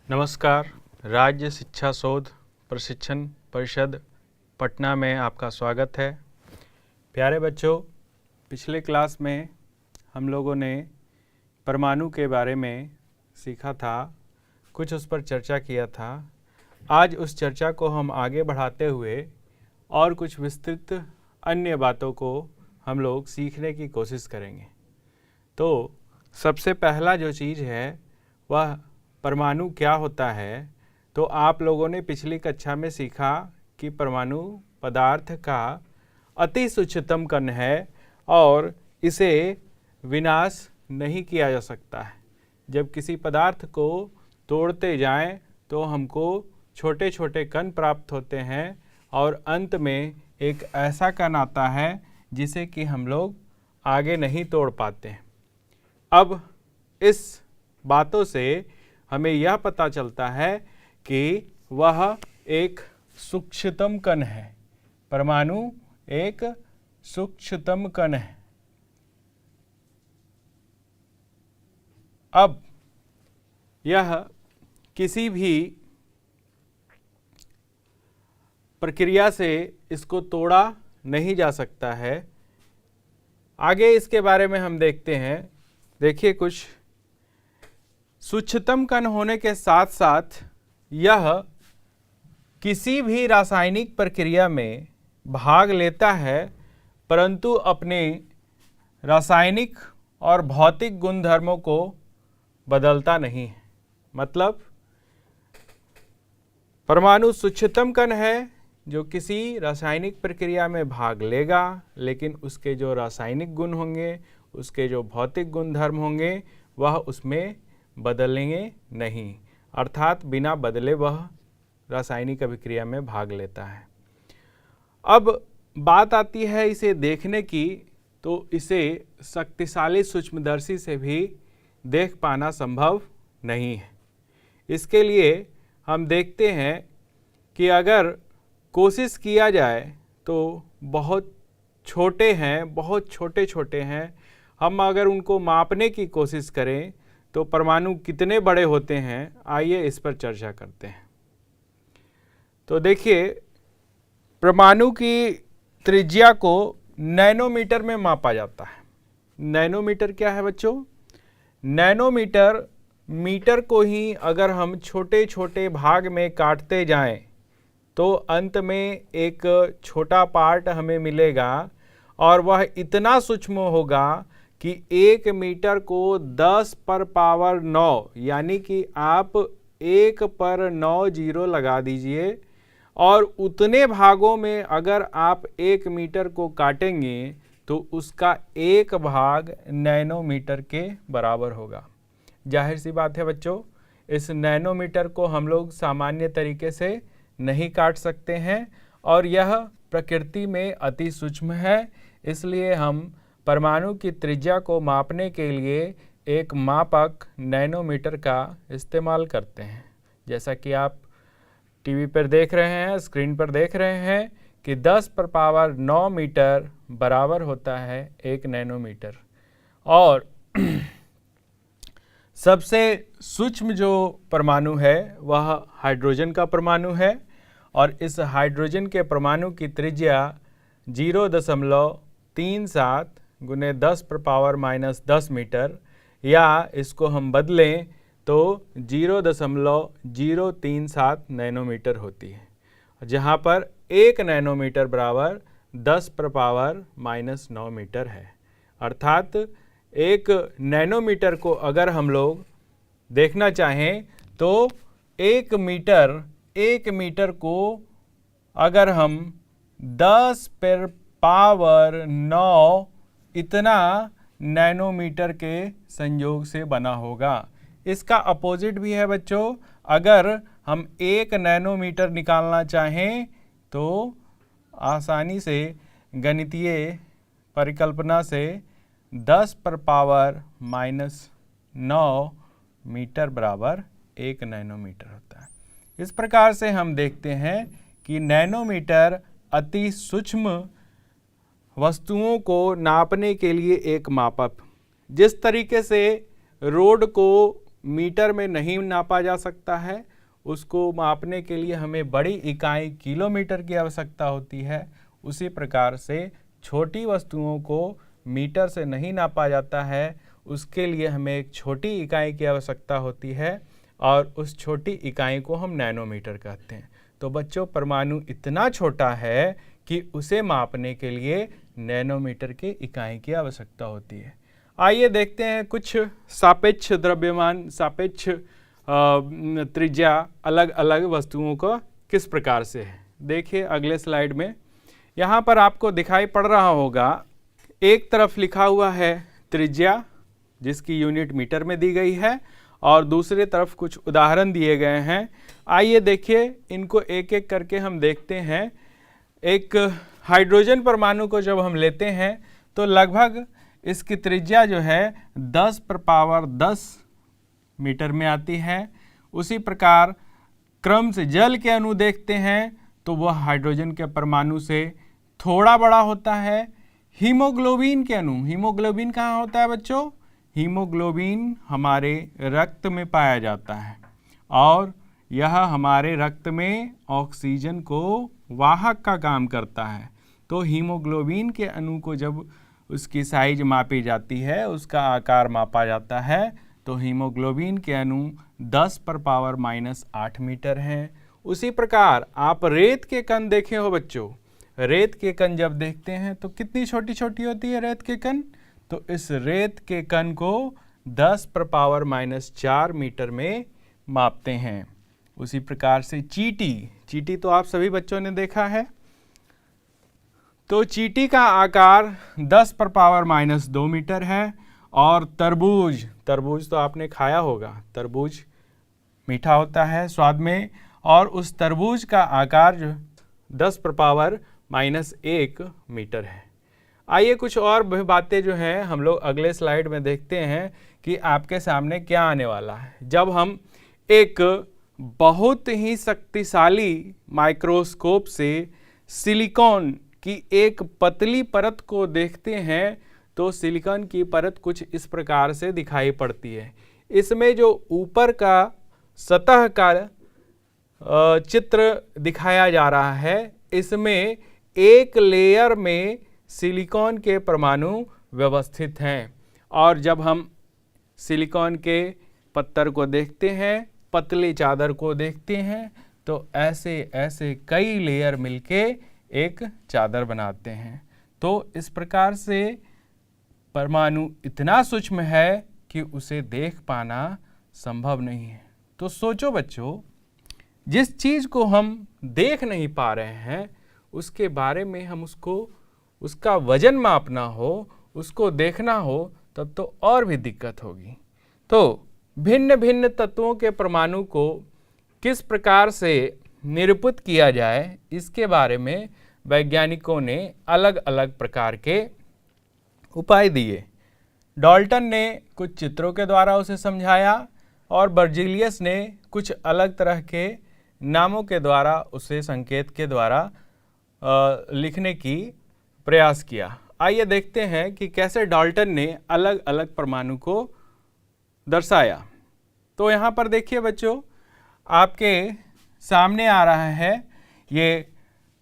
नमस्कार। राज्य शिक्षा शोध प्रशिक्षण परिषद पटना में आपका स्वागत है। प्यारे बच्चों, पिछले क्लास में हम लोगों ने परमाणु के बारे में सीखा था, कुछ उस पर चर्चा किया था। आज उस चर्चा को हम आगे बढ़ाते हुए और कुछ विस्तृत अन्य बातों को हम लोग सीखने की कोशिश करेंगे। तो सबसे पहला जो चीज़ है वह परमाणु क्या होता है। तो आप लोगों ने पिछली कक्षा में सीखा कि परमाणु पदार्थ का अति सूक्ष्मतम कण है और इसे विनाश नहीं किया जा सकता है। जब किसी पदार्थ को तोड़ते जाएं तो हमको छोटे छोटे कण प्राप्त होते हैं और अंत में एक ऐसा कण आता है जिसे कि हम लोग आगे नहीं तोड़ पाते हैं। अब इस बातों से हमें यह पता चलता है कि वह एक सूक्ष्मतम कण है। परमाणु एक सूक्ष्मतम कण है। अब यह किसी भी प्रक्रिया से इसको तोड़ा नहीं जा सकता है। आगे इसके बारे में हम देखते हैं। देखिए, कुछ सूक्ष्मतम कण होने के साथ साथ यह किसी भी रासायनिक प्रक्रिया में भाग लेता है, परंतु अपने रासायनिक और भौतिक गुणधर्मों को बदलता नहीं है। मतलब परमाणु सूक्ष्मतम कण है जो किसी रासायनिक प्रक्रिया में भाग लेगा, लेकिन उसके जो रासायनिक गुण होंगे, उसके जो भौतिक गुणधर्म होंगे, वह उसमें बदलेंगे नहीं, अर्थात बिना बदले वह रासायनिक अभिक्रिया में भाग लेता है। अब बात आती है इसे देखने की, तो इसे शक्तिशाली सूक्ष्मदर्शी से भी देख पाना संभव नहीं है। इसके लिए हम देखते हैं कि अगर कोशिश किया जाए तो बहुत छोटे हैं, बहुत छोटे छोटे हैं। हम अगर उनको मापने की कोशिश करें तो परमाणु कितने बड़े होते हैं, आइए इस पर चर्चा करते हैं। तो देखिए, परमाणु की त्रिज्या को नैनोमीटर में मापा जाता है। नैनोमीटर क्या है बच्चों? नैनोमीटर मीटर को ही अगर हम छोटे छोटे भाग में काटते जाएं तो अंत में एक छोटा पार्ट हमें मिलेगा और वह इतना सूक्ष्म होगा कि 1 मीटर को 10 पर पावर 9, यानी कि आप 1 पर 9 जीरो लगा दीजिए और उतने भागों में अगर आप 1 मीटर को काटेंगे तो उसका एक भाग नैनोमीटर के बराबर होगा। जाहिर सी बात है बच्चों, इस नैनोमीटर को हम लोग सामान्य तरीके से नहीं काट सकते हैं और यह प्रकृति में अति सूक्ष्म है। इसलिए हम परमाणु की त्रिज्या को मापने के लिए एक मापक नैनोमीटर का इस्तेमाल करते हैं। जैसा कि आप टीवी पर देख रहे हैं, स्क्रीन पर देख रहे हैं कि 10 पर पावर 9 मीटर बराबर होता है 1 नैनोमीटर। और सबसे सूक्ष्म जो परमाणु है वह हाइड्रोजन का परमाणु है और इस हाइड्रोजन के परमाणु की त्रिज्या 0.37 गुने 10 पर पावर -10 मीटर, या इसको हम बदलें तो 0.037 नैनोमीटर होती है, जहाँ पर 1 नैनोमीटर बराबर 10 पर पावर -9 मीटर है। अर्थात 1 नैनोमीटर को अगर हम लोग देखना चाहें तो 1 मीटर को अगर हम 10 पर पावर 9 इतना नैनोमीटर के संयोग से बना होगा। इसका अपोजिट भी है बच्चों। अगर हम 1 नैनोमीटर निकालना चाहें तो आसानी से गणितीय परिकल्पना से 10 पर पावर -9 मीटर बराबर 1 नैनोमीटर होता है। इस प्रकार से हम देखते हैं कि नैनोमीटर अति सूक्ष्म वस्तुओं को नापने के लिए एक मापक, जिस तरीके से रोड को मीटर में नहीं नापा जा सकता है, उसको मापने के लिए हमें बड़ी इकाई किलोमीटर की आवश्यकता होती है। उसी प्रकार से छोटी वस्तुओं को मीटर से नहीं नापा जाता है, उसके लिए हमें एक छोटी इकाई की आवश्यकता होती है और उस छोटी इकाई को हम नैनोमीटर कहते हैं। तो बच्चों, परमाणु इतना छोटा है कि उसे मापने के लिए नैनोमीटर की इकाई की आवश्यकता होती है। आइए देखते हैं कुछ सापेक्ष द्रव्यमान, सापेक्ष त्रिज्या अलग अलग वस्तुओं का किस प्रकार से है। देखिए अगले स्लाइड में यहाँ पर आपको दिखाई पड़ रहा होगा, एक तरफ लिखा हुआ है त्रिज्या जिसकी यूनिट मीटर में दी गई है और दूसरी तरफ कुछ उदाहरण दिए गए हैं। आइए देखिए, इनको एक एक करके हम देखते हैं। एक हाइड्रोजन परमाणु को जब हम लेते हैं तो लगभग इसकी त्रिज्या जो है 10⁻10 मीटर में आती है। उसी प्रकार क्रम से जल के अणु देखते हैं तो वह हाइड्रोजन के परमाणु से थोड़ा बड़ा होता है। हीमोग्लोबिन के अणु, हीमोग्लोबिन कहाँ होता है बच्चों? हीमोग्लोबिन हमारे रक्त में पाया जाता है और यह हमारे रक्त में ऑक्सीजन को वाहक का काम करता है। तो हीमोग्लोबिन के अणु को जब उसकी साइज मापी जाती है, उसका आकार मापा जाता है, तो हीमोग्लोबिन के अणु 10⁻⁻8 मीटर हैं। उसी प्रकार आप रेत के कण देखे हो बच्चों, रेत के कण जब देखते हैं तो कितनी छोटी छोटी होती है रेत के कण? तो इस रेत के कण को 10⁻⁻4 मीटर में मापते हैं। उसी प्रकार से चींटी, चींटी तो आप सभी बच्चों ने देखा है। तो चींटी का आकार 10⁻⁻2 मीटर है। और तरबूज, तरबूज तो आपने खाया होगा, तरबूज मीठा होता है स्वाद में, और उस तरबूज का आकार जो 10⁻⁻1 मीटर है। आइए कुछ और बातें जो हैं हम लोग अगले स्लाइड में देखते हैं कि आपके सामने क्या आने वाला है। जब हम एक बहुत ही शक्तिशाली माइक्रोस्कोप से सिलिकॉन की एक पतली परत को देखते हैं तो सिलिकॉन की परत कुछ इस प्रकार से दिखाई पड़ती है। इसमें जो ऊपर का सतह का चित्र दिखाया जा रहा है, इसमें एक लेयर में सिलिकॉन के परमाणु व्यवस्थित हैं। और जब हम सिलिकॉन के पत्थर को देखते हैं, पतली चादर को देखते हैं, तो ऐसे ऐसे कई लेयर मिलके एक चादर बनाते हैं। तो इस प्रकार से परमाणु इतना सूक्ष्म है कि उसे देख पाना संभव नहीं है। तो सोचो बच्चों, जिस चीज़ को हम देख नहीं पा रहे हैं उसके बारे में हम उसका वजन मापना हो, उसको देखना हो, तब तो और भी दिक्कत होगी। तो भिन्न भिन्न तत्वों के परमाणु को किस प्रकार से निरूपित किया जाए, इसके बारे में वैज्ञानिकों ने अलग अलग प्रकार के उपाय दिए। डाल्टन ने कुछ चित्रों के द्वारा उसे समझाया और बर्जीलियस ने कुछ अलग तरह के नामों के द्वारा उसे संकेत के द्वारा लिखने की प्रयास किया। आइए देखते हैं कि कैसे डाल्टन ने अलग अलग परमाणु को दर्शाया। तो यहाँ पर देखिए बच्चों, आपके सामने आ रहा है, ये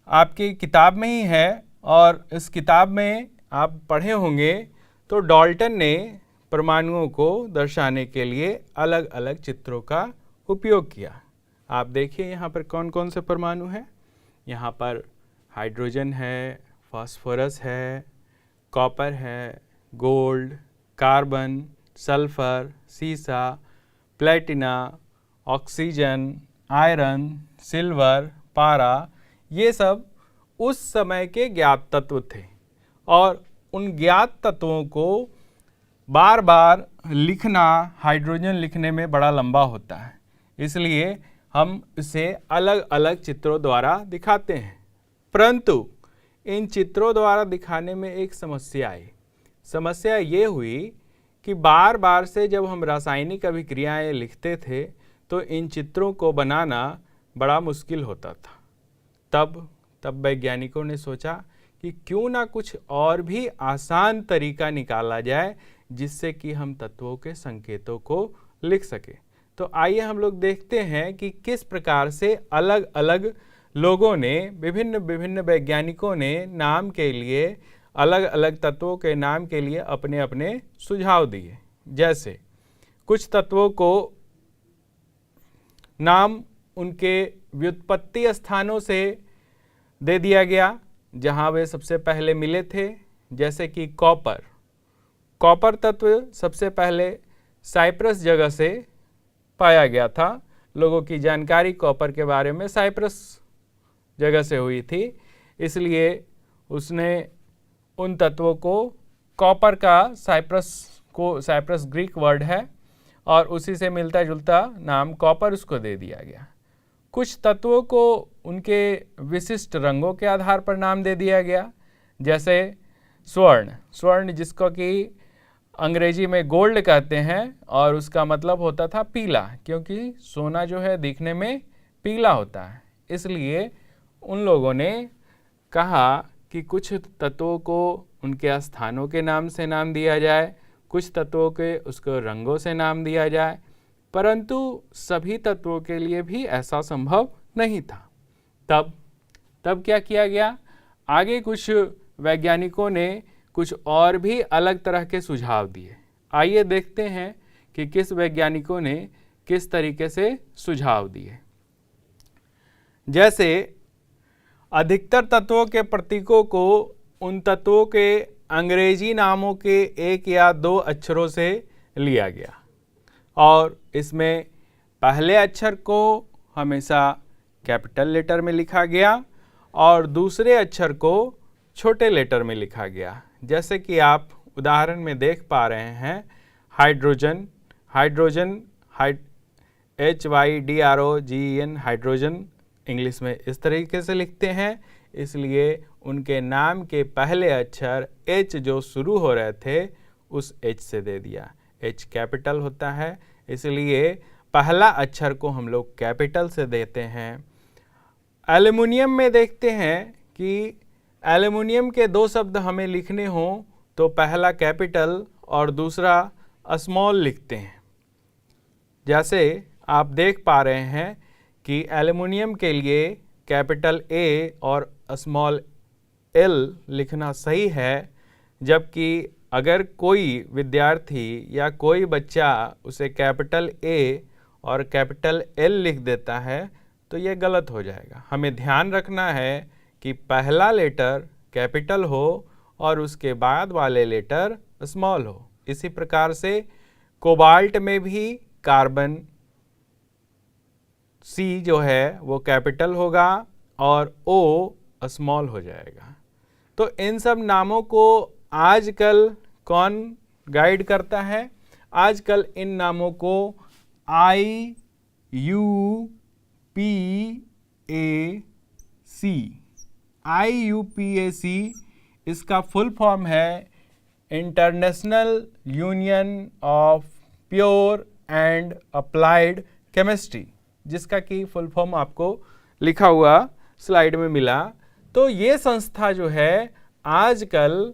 आपकी किताब में ही है और इस किताब में आप पढ़े होंगे। तो डाल्टन ने परमाणुओं को दर्शाने के लिए अलग अलग चित्रों का उपयोग किया। आप देखिए यहाँ पर कौन कौन से परमाणु हैं। यहाँ पर हाइड्रोजन है, फास्फोरस है, कॉपर है, गोल्ड, कार्बन, सल्फर, सीसा, प्लेटिना, ऑक्सीजन, आयरन, सिल्वर, पारा, ये सब उस समय के ज्ञात तत्व थे। और उन ज्ञात तत्वों को बार बार लिखना हाइड्रोजन लिखने में बड़ा लंबा होता है, इसलिए हम इसे अलग अलग चित्रों द्वारा दिखाते हैं। परंतु इन चित्रों द्वारा दिखाने में एक समस्या आई। समस्या ये हुई कि बार बार से जब हम रासायनिक अभिक्रियाएं लिखते थे तो इन चित्रों को बनाना बड़ा मुश्किल होता था। तब वैज्ञानिकों ने सोचा कि क्यों ना कुछ और भी आसान तरीका निकाला जाए जिससे कि हम तत्वों के संकेतों को लिख सके। तो आइए हम लोग देखते हैं कि किस प्रकार से अलग अलग लोगों ने, विभिन्न विभिन्न वैज्ञानिकों ने नाम के लिए, अलग अलग तत्वों के नाम के लिए अपने अपने सुझाव दिए। जैसे कुछ तत्वों को नाम उनके व्युत्पत्ति स्थानों से दे दिया गया जहाँ वे सबसे पहले मिले थे। जैसे कि कॉपर तत्व सबसे पहले साइप्रस जगह से पाया गया था। लोगों की जानकारी कॉपर के बारे में साइप्रस जगह से हुई थी, इसलिए उसने उन तत्वों को कॉपर का, साइप्रस ग्रीक वर्ड है और उसी से मिलता जुलता नाम कॉपर उसको दे दिया गया। कुछ तत्वों को उनके विशिष्ट रंगों के आधार पर नाम दे दिया गया। जैसे स्वर्ण जिसको कि अंग्रेजी में गोल्ड कहते हैं और उसका मतलब होता था पीला, क्योंकि सोना जो है दिखने में पीला होता है। इसलिए उन लोगों ने कहा कि कुछ तत्वों को उनके स्थानों के नाम से नाम दिया जाए, कुछ तत्वों के उसको रंगों से नाम दिया जाए, परंतु सभी तत्वों के लिए भी ऐसा संभव नहीं था। तब क्या किया गया? आगे कुछ वैज्ञानिकों ने कुछ और भी अलग तरह के सुझाव दिए। आइए देखते हैं कि किस वैज्ञानिकों ने किस तरीके से सुझाव दिए। जैसे अधिकतर तत्वों के प्रतीकों को उन तत्वों के अंग्रेजी नामों के एक या दो अक्षरों से लिया गया और इसमें पहले अक्षर को हमेशा कैपिटल लेटर में लिखा गया और दूसरे अक्षर को छोटे लेटर में लिखा गया। जैसे कि आप उदाहरण में देख पा रहे हैं, हाइड्रोजन HYDROGEN हाइड्रोजन इंग्लिश में इस तरीके से लिखते हैं, इसलिए उनके नाम के पहले अक्षर H जो शुरू हो रहे थे उस H से दे दिया। H कैपिटल होता है, इसलिए पहला अक्षर को हम लोग कैपिटल से देते हैं। एल्युमिनियम में देखते हैं कि एल्युमिनियम के दो शब्द हमें लिखने हों तो पहला कैपिटल और दूसरा स्मॉल लिखते हैं। जैसे आप देख पा रहे हैं कि एल्युमिनियम के लिए कैपिटल A और स्मॉल l लिखना सही है, जबकि अगर कोई विद्यार्थी या कोई बच्चा उसे कैपिटल A और कैपिटल L लिख देता है तो ये गलत हो जाएगा। हमें ध्यान रखना है कि पहला लेटर कैपिटल हो और उसके बाद वाले लेटर स्मॉल हो। इसी प्रकार से कोबाल्ट में भी कार्बन C जो है वो कैपिटल होगा और O स्मॉल हो जाएगा। तो इन सब नामों को आजकल कौन गाइड करता है? आजकल इन नामों को IUPAC इसका फुल फॉर्म है international union of pure and applied chemistry, जिसका कि फुल फॉर्म आपको लिखा हुआ स्लाइड में मिला। तो ये संस्था जो है आजकल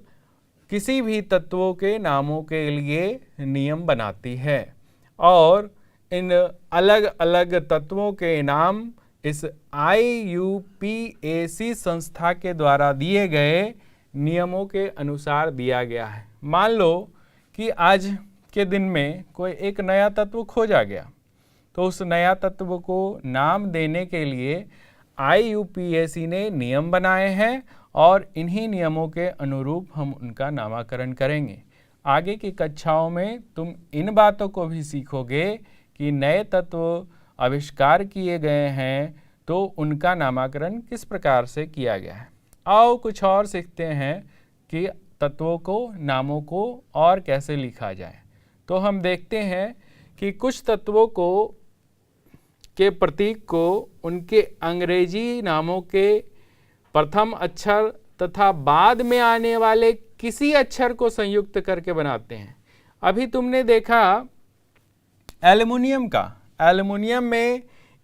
किसी भी तत्वों के नामों के लिए नियम बनाती है और इन अलग अलग तत्वों के नाम इस IUPAC संस्था के द्वारा दिए गए नियमों के अनुसार दिया गया है। मान लो कि आज के दिन में कोई एक नया तत्व खोजा गया, तो उस नया तत्व को नाम देने के लिए IUPAC ने नियम बनाए हैं और इन्हीं नियमों के अनुरूप हम उनका नामकरण करेंगे। आगे की कक्षाओं में तुम इन बातों को भी सीखोगे कि नए तत्व आविष्कार किए गए हैं तो उनका नामकरण किस प्रकार से किया गया है। आओ कुछ और सीखते हैं कि तत्वों को, नामों को और कैसे लिखा जाए। तो हम देखते हैं कि कुछ तत्वों को के प्रतीक को उनके अंग्रेजी नामों के प्रथम अक्षर तथा बाद में आने वाले किसी अक्षर को संयुक्त करके बनाते हैं। अभी तुमने देखा एल्युमिनियम का, एल्युमिनियम में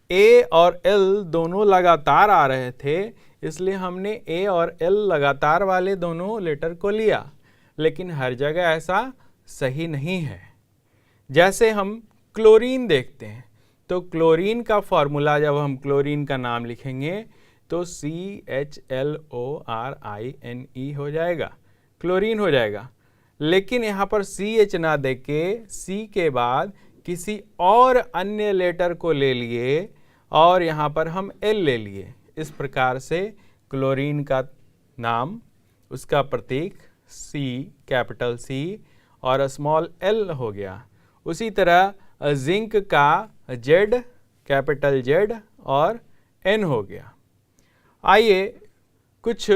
A और L दोनों लगातार आ रहे थे, इसलिए हमने A और L लगातार वाले दोनों लेटर को लिया, लेकिन हर जगह ऐसा सही नहीं है। जैसे हम क्लोरीन देखते हैं। तो क्लोरीन का फॉर्मूला जब हम क्लोरीन का नाम लिखेंगे तो CHLORINE हो जाएगा, क्लोरीन हो जाएगा। लेकिन यहाँ पर CH ना दे के C के बाद किसी और अन्य लेटर को ले लिए और यहाँ पर हम L ले लिए। इस प्रकार से क्लोरीन का नाम, उसका प्रतीक C, कैपिटल C और स्मॉल l हो गया। उसी तरह जिंक का Z, कैपिटल Z और N हो गया। आइए कुछ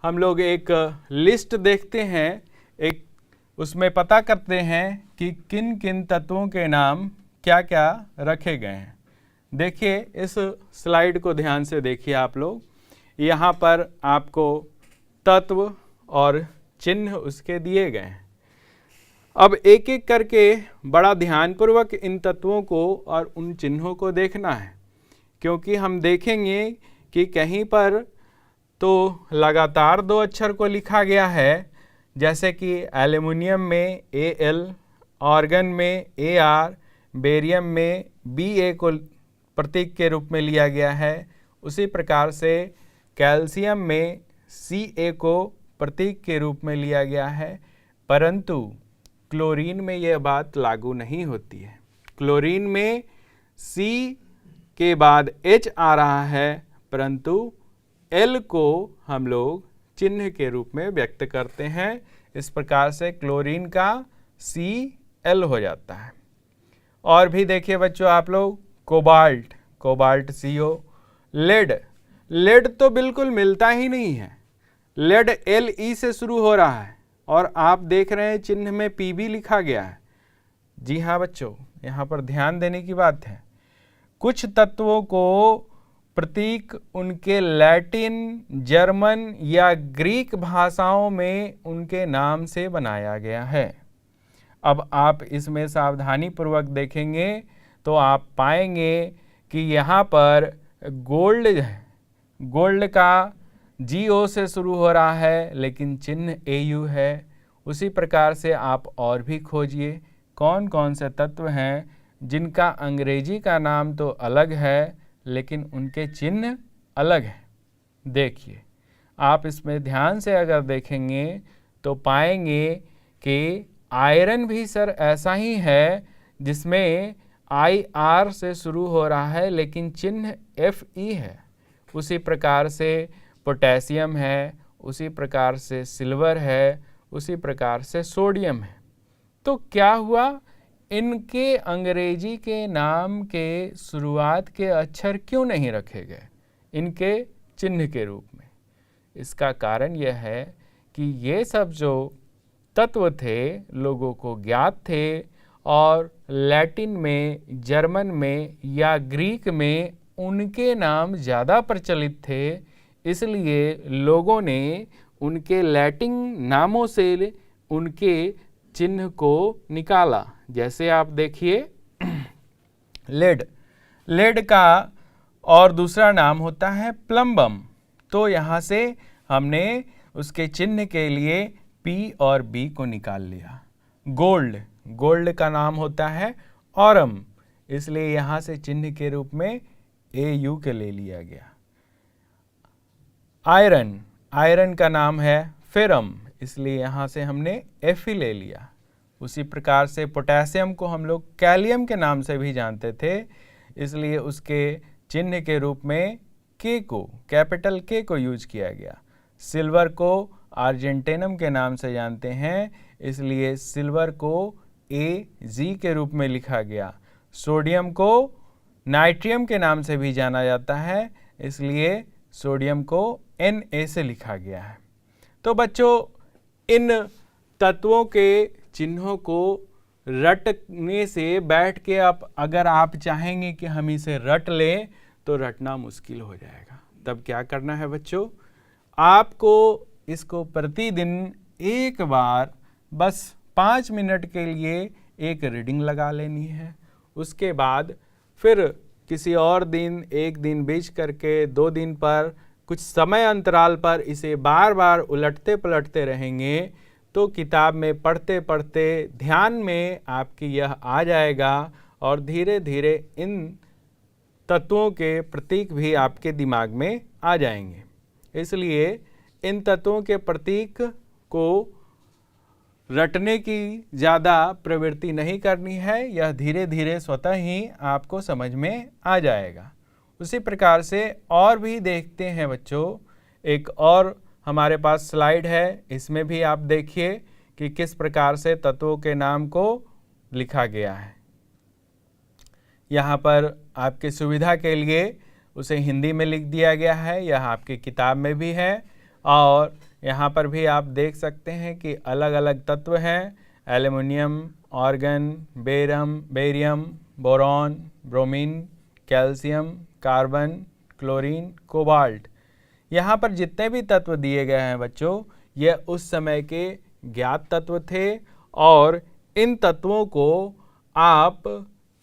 हम लोग एक लिस्ट देखते हैं, एक उसमें पता करते हैं कि किन किन तत्वों के नाम क्या क्या रखे गए हैं। देखिए इस स्लाइड को ध्यान से देखिए आप लोग। यहाँ पर आपको तत्व और चिन्ह उसके दिए गए हैं। अब एक एक करके बड़ा ध्यानपूर्वक इन तत्वों को और उन चिन्हों को देखना है, क्योंकि हम देखेंगे कि कहीं पर तो लगातार दो अक्षर को लिखा गया है, जैसे कि एल्युमिनियम में Al, ऑर्गन में Ar, बेरियम में Ba को प्रतीक के रूप में लिया गया है। उसी प्रकार से कैल्शियम में Ca को प्रतीक के रूप में लिया गया है। परंतु क्लोरीन में यह बात लागू नहीं होती है। क्लोरीन में C के बाद H आ रहा है, परंतु L को हम लोग चिन्ह के रूप में व्यक्त करते हैं। इस प्रकार से क्लोरीन का Cl हो जाता है। और भी देखिए बच्चों आप लोग, कोबाल्ट, कोबाल्ट CO, लेड तो बिल्कुल मिलता ही नहीं है। लेड Le से शुरू हो रहा है और आप देख रहे हैं चिन्ह में Pb लिखा गया है। जी हाँ बच्चों, यहाँ पर ध्यान देने की बात है। कुछ तत्वों को प्रतीक उनके लैटिन, जर्मन या ग्रीक भाषाओं में उनके नाम से बनाया गया है। अब आप इसमें सावधानी पूर्वक देखेंगे तो आप पाएंगे कि यहाँ पर गोल्ड है, गोल्ड का GO से शुरू हो रहा है लेकिन चिन्ह AU है। उसी प्रकार से आप और भी खोजिए कौन कौन से तत्व हैं जिनका अंग्रेजी का नाम तो अलग है लेकिन उनके चिन्ह अलग हैं। देखिए आप इसमें ध्यान से अगर देखेंगे तो पाएंगे कि आयरन भी सर ऐसा ही है, जिसमें IR से शुरू हो रहा है लेकिन चिन्ह Fe है। उसी प्रकार से पोटेशियम है, उसी प्रकार से सिल्वर है, उसी प्रकार से सोडियम है। तो क्या हुआ, इनके अंग्रेजी के नाम के शुरुआत के अक्षर क्यों नहीं रखे गए इनके चिन्ह के रूप में? इसका कारण यह है कि ये सब जो तत्व थे लोगों को ज्ञात थे और लैटिन में, जर्मन में या ग्रीक में उनके नाम ज़्यादा प्रचलित थे, इसलिए लोगों ने उनके लैटिन नामों से उनके चिन्ह को निकाला। जैसे आप देखिए लेड का और दूसरा नाम होता है प्लम्बम। तो यहाँ से हमने उसके चिन्ह के लिए P और B को निकाल लिया। गोल्ड का नाम होता है ऑरम, इसलिए यहाँ से चिन्ह के रूप में AU के ले लिया गया। आयरन का नाम है फेरम, इसलिए यहाँ से हमने Fe ले लिया। उसी प्रकार से पोटेशियम को हम लोग कैलियम के नाम से भी जानते थे, इसलिए उसके चिन्ह के रूप में K को, कैपिटल K को यूज किया गया। सिल्वर को आर्जेंटेनम के नाम से जानते हैं, इसलिए सिल्वर को AG के रूप में लिखा गया। सोडियम को नाइट्रियम के नाम से भी जाना जाता है, इसलिए सोडियम को Na से लिखा गया है। तो बच्चों इन तत्वों के चिन्हों को रटने से बैठ के अगर आप चाहेंगे कि हम इसे रट लें तो रटना मुश्किल हो जाएगा। तब क्या करना है बच्चों, आपको इसको प्रतिदिन एक बार बस 5 मिनट के लिए एक रीडिंग लगा लेनी है। उसके बाद फिर किसी और दिन, एक दिन बीच करके 2 दिन पर कुछ समय अंतराल पर इसे बार बार उलटते पलटते रहेंगे तो किताब में पढ़ते पढ़ते ध्यान में आपकी यह आ जाएगा और धीरे धीरे इन तत्वों के प्रतीक भी आपके दिमाग में आ जाएंगे। इसलिए इन तत्वों के प्रतीक को रटने की ज़्यादा प्रवृत्ति नहीं करनी है, यह धीरे धीरे स्वतः ही आपको समझ में आ जाएगा। उसी प्रकार से और भी देखते हैं बच्चों, एक और हमारे पास स्लाइड है, इसमें भी आप देखिए कि किस प्रकार से तत्वों के नाम को लिखा गया है। यहाँ पर आपकी सुविधा के लिए उसे हिंदी में लिख दिया गया है, यह आपकी किताब में भी है। और यहाँ पर भी आप देख सकते हैं कि अलग अलग तत्व हैं, aluminium, argon, barium, boron, bromine, calcium, carbon, chlorine, cobalt. यहाँ पर जितने भी तत्व दिए गए हैं बच्चों, यह उस समय के ज्ञात तत्व थे और इन तत्वों को आप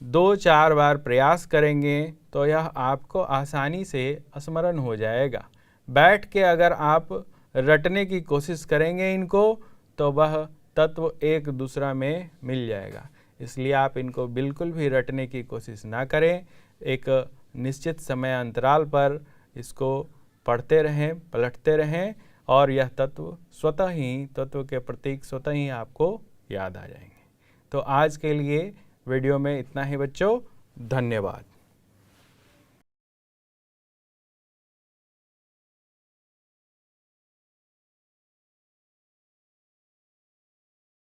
2-4 बार प्रयास करेंगे तो यह आपको आसानी से स्मरण हो जाएगा। बैठ के अगर आप रटने की कोशिश करेंगे इनको तो वह तत्व एक दूसरा में मिल जाएगा। इसलिए आप इनको बिल्कुल भी रटने की कोशिश ना करें, एक निश्चित समय अंतराल पर इसको पढ़ते रहें, पलटते रहें और यह तत्व स्वतः ही, तत्व के प्रतीक स्वतः ही आपको याद आ जाएंगे। तो आज के लिए वीडियो में इतना ही बच्चों, धन्यवाद।